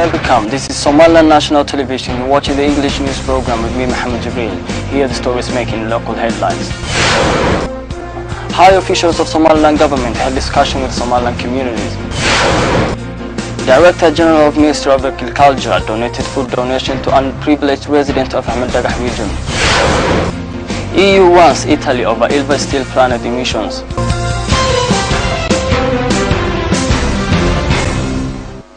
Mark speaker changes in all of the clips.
Speaker 1: Welcome, this is Somaliland National Television. You're watching the English news program with me, Mohammed Jibril. Here are the stories making local headlines. High officials of Somaliland government had discussion with Somaliland communities. Director General of Ministry of Agriculture donated food donation to unprivileged residents of Ahmed Dagah region. EU warns Italy over Ilva steel plant emissions.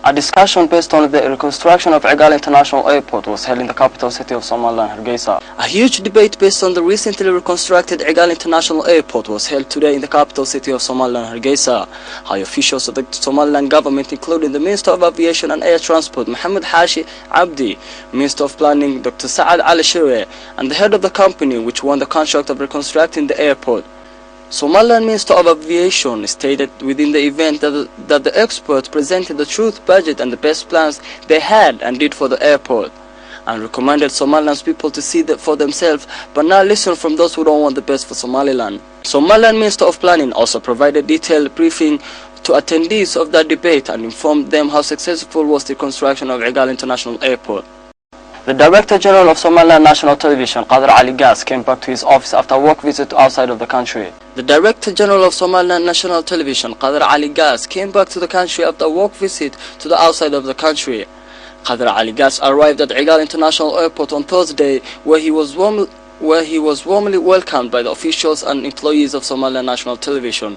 Speaker 1: A discussion based on the reconstruction of Egal International Airport was held in the capital city of Somaliland, Hargeisa. A huge debate based on the recently reconstructed Egal International Airport was held today in the capital city of Somaliland, Hargeisa. High officials of the Somaliland government, including the Minister of Aviation and Air Transport, Mohammed Hashi Abdi, Minister of Planning, Dr. Saad Al Shire, and the head of the company which won the contract of reconstructing the airport. Somaliland Minister of Aviation stated within the event that the experts presented the truth budget and the best plans they had and did for the airport, and recommended Somaliland's people to see that for themselves but not listen from those who don't want the best for Somaliland. Somaliland Minister of Planning also provided detailed briefing to attendees of that debate and informed them how successful was the construction of Egal International Airport. The Director General of Somaliland National Television, Qadr Ali Gas, came back to his office after a work visit outside of the country. The Director General of Somaliland National Television, Qadr Ali Gas, came back to the country after a work visit to the outside of the country. Qadr Ali Gas arrived at Egal International Airport on Thursday, where he was warmly welcomed by the officials and employees of Somaliland National Television.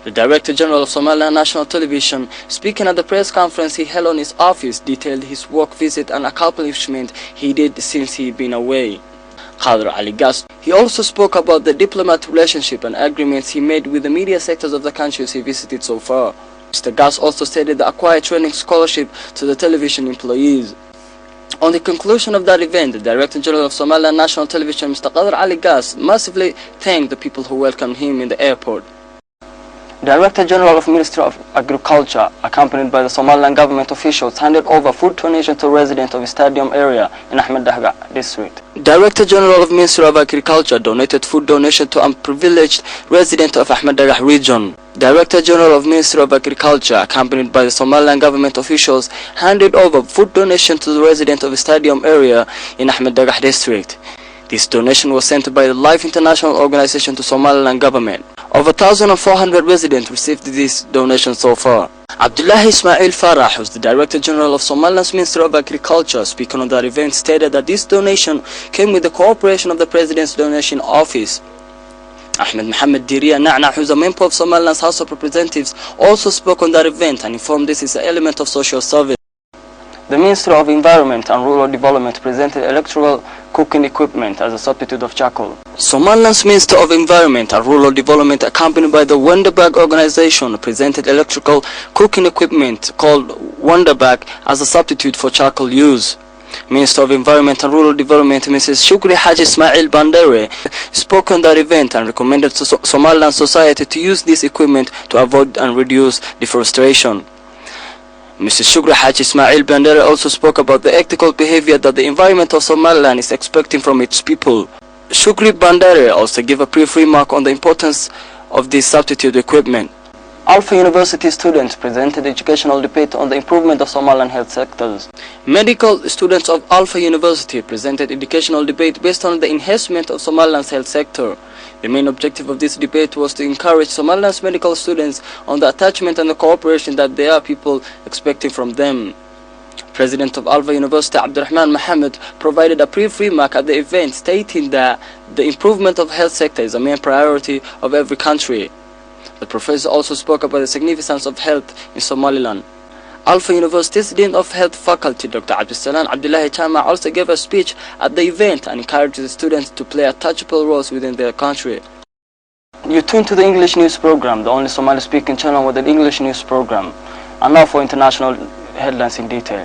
Speaker 1: The Director General of Somaliland National Television, speaking at the press conference he held on his office, detailed his work visit and accomplishment he did since he'd been away. Qadr Ali Gas, he also spoke about the diplomatic relationship and agreements he made with the media sectors of the countries he visited so far. Mr. Gas also stated the acquired training scholarship to the television employees. On the conclusion of that event, the Director General of Somaliland National Television, Mr. Qadr Ali Gas, massively thanked the people who welcomed him in the airport. Director General of Ministry of Agriculture, accompanied by the Somaliland government officials, handed over food donation to residents of the stadium area in Ahmed Dagah district. Director General of Ministry of Agriculture donated food donation to unprivileged residents of Ahmed Dagah region. Director General of Ministry of Agriculture, accompanied by the Somaliland government officials, handed over food donation to the residents of the stadium area in Ahmed Dagah district. This donation was sent by the Life International Organization to Somaliland government. Over 1,400 residents received this donation so far. Abdullah Ismail Farah, who's the Director General of Somaliland's Ministry of Agriculture, speaking on that event, stated that this donation came with the cooperation of the President's Donation Office. Ahmed Mohammed Diria Na'na, who's a member of Somaliland's House of Representatives, also spoke on that event and informed this is an element of social service. The Ministry of Environment and Rural Development presented electrical cooking equipment as a substitute of charcoal. Somaliland's Minister of Environment and Rural Development, accompanied by the Wonderbag organization, presented electrical cooking equipment called Wonderbag as a substitute for charcoal use. Minister of Environment and Rural Development, Mrs. Shukri Haji Ismail Bandere, spoke on that event and recommended Somaliland society to use this equipment to avoid and reduce deforestation. Mrs. Shukri Haji Ismail Bandere also spoke about the ethical behavior that the environment of Somaliland is expecting from its people. Shukri Bandere also gave a brief remark on the importance of this substitute equipment. Alpha University students presented educational debate on the improvement of Somaliland health sectors. Medical students of Alpha University presented educational debate based on the enhancement of Somaliland's health sector. The main objective of this debate was to encourage Somaliland's medical students on the attachment and the cooperation that they are people expecting from them. President of Alpha University, Abdurrahman Mohammed, provided a brief remark at the event stating that the improvement of health sector is a main priority of every country. The professor also spoke about the significance of health in Somaliland. Alpha University's Dean of Health Faculty, Dr. Abdulsalam Abdullahi Chama, also gave a speech at the event and encouraged the students to play touchable roles within their country. You tune to the English news program, the only Somali-speaking channel with an English news program. And now for international headlines in detail.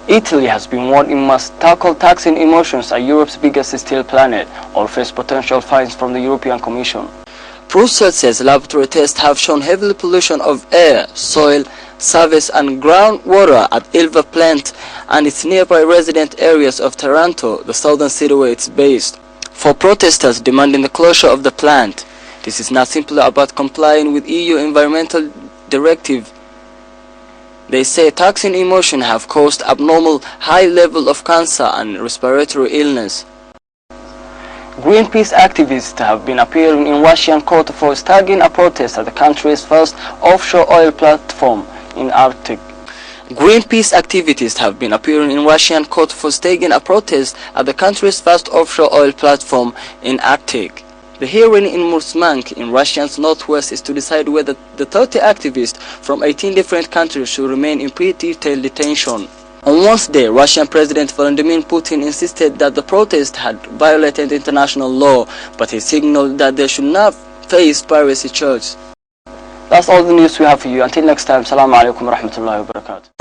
Speaker 1: Italy has been warned it must tackle taxing emissions at Europe's biggest steel plant, or face potential fines from the European Commission. Brussels says laboratory tests have shown heavy pollution of air, soil, surface and groundwater at Ilva plant and its nearby resident areas of Taranto, the southern city where it's based. For protesters demanding the closure of the plant, This is not simply about complying with EU environmental directive. They say toxin emission have caused abnormal high level of cancer and respiratory illness. Greenpeace activists have been appearing in Russian court for staging a protest at the country's first offshore oil platform in Arctic. Greenpeace activists have been appearing in Russian court for staging a protest at the country's first offshore oil platform in Arctic. The hearing in Murmansk in Russia's northwest is to decide whether the 30 activists from 18 different countries should remain in pre-detailed detention. On Wednesday, Russian President Vladimir Putin insisted that the protest had violated international law, but he signaled that they should not face piracy charges. That's all the news we have for you. Until next time, Assalamu alaikum wa rahmatullahi wa barakatuh.